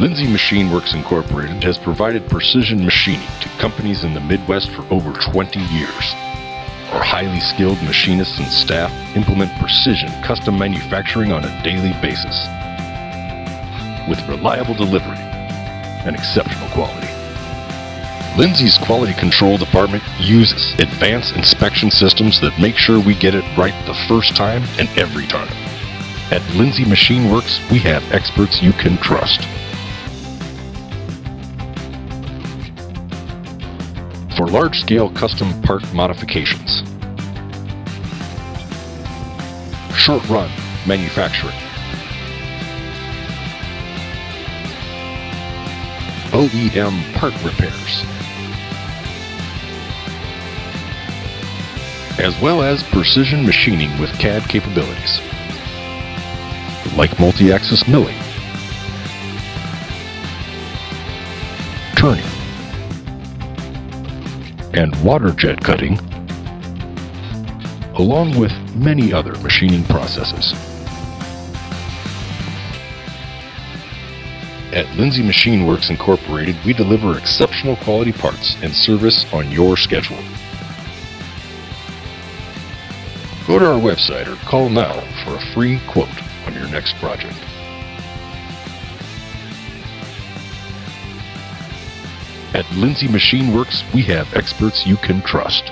Lindsay Machine Works Inc. has provided precision machining to companies in the Midwest for over 20 years. Our highly skilled machinists and staff implement precision custom manufacturing on a daily basis with reliable delivery and exceptional quality. Lindsay's quality control department uses advanced inspection systems that make sure we get it right the first time and every time. At Lindsay Machine Works, we have experts you can trust. For large-scale custom part modifications, short-run manufacturing, OEM Part Repairs, as well as precision machining with CAD capabilities, like multi-axis milling, turning, and water jet cutting, along with many other machining processes. At Lindsay Machine Works Incorporated, we deliver exceptional quality parts and service on your schedule. Go to our website or call now for a free quote on your next project. At Lindsay Machine Works, we have experts you can trust.